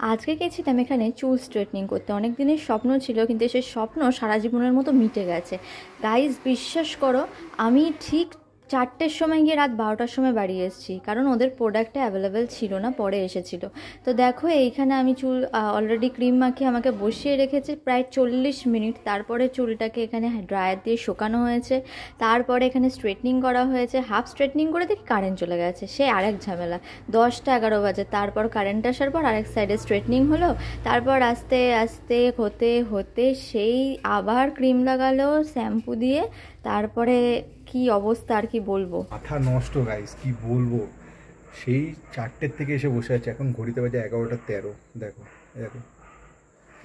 আজকে গেছিলাম এখানে চুল স্ট্রেটনিং করতে। অনেক দিনের স্বপ্ন ছিল, কিন্তু সেই স্বপ্ন সারা জীবনের মতো মিটে গেছে। গাইজ বিশ্বাস করো, আমি ঠিক 4টের সময় গিয়ে রাত 12টার সময় বাড়ি এসেছি, কারণ ওদের প্রোডাক্টটা অ্যাভেলেবেল ছিল না, পরে এসেছিল। তো দেখো এইখানে আমি চুল অলরেডি ক্রিম মাখিয়ে আমাকে বসিয়ে রেখেছে প্রায় 40 মিনিট। তারপরে চুলটাকে এখানে ড্রায়ার দিয়ে শুকানো হয়েছে, তারপরে এখানে স্ট্রেটনিং করা হয়েছে। হাফ স্ট্রেটনিং করে দেখি কারেন্ট চলে গেছে, সে আরেক ঝামেলা। 10টা 11 বাজে, তারপর কারেন্ট আসার পর আরেক সাইডে স্ট্রেটনিং হলো। তারপর আস্তে আস্তে হতে হতে সেই আবার ক্রিম লাগালো শ্যাম্পু দিয়ে। তারপরে কি অবস্থা আর কি বলবো, মাথা নষ্ট গাইস, কি বলবো। সেই 4টের থেকে এসে বসে আছে, এখন ঘড়িতে বাজে 11টা 13। দেখো দেখো,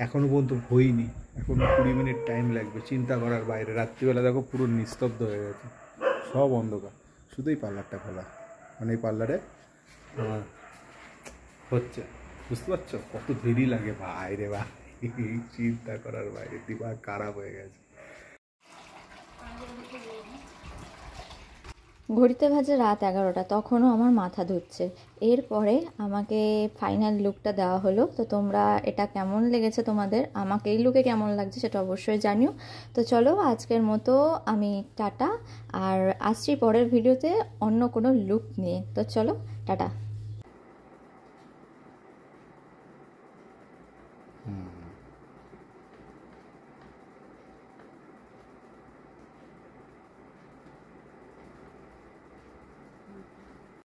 এখনও পর্যন্ত হইনি, এখনও 20 মিনিট টাইম লাগবে। চিন্তা করার বাইরে। রাত্রিবেলা দেখো পুরো নিস্তব্ধ হয়ে গেছে, সব অন্ধকার, শুধুই পার্লারটা খোলা। মানে এই পার্লারে হচ্ছে, বুঝতে পারছো কত দেরি লাগে ভাই রে ভাই। চিন্তা করার বাইরে, দিমাগ খারাপ হয়ে গেছে। ঘড়িতে বাজে রাত 11টা, তখনও আমার মাথা ধুচ্ছে। এরপরে আমাকে ফাইনাল লুকটা দেওয়া হলো। তো তোমরা এটা কেমন লেগেছে তোমাদের, আমাকে এই লুকে কেমন লাগছে সেটা অবশ্যই জানিও। তো চলো আজকের মতো আমি টাটা, আর আসছি পরের ভিডিওতে অন্য কোনো লুক নিয়ে। তো চলো টাটা।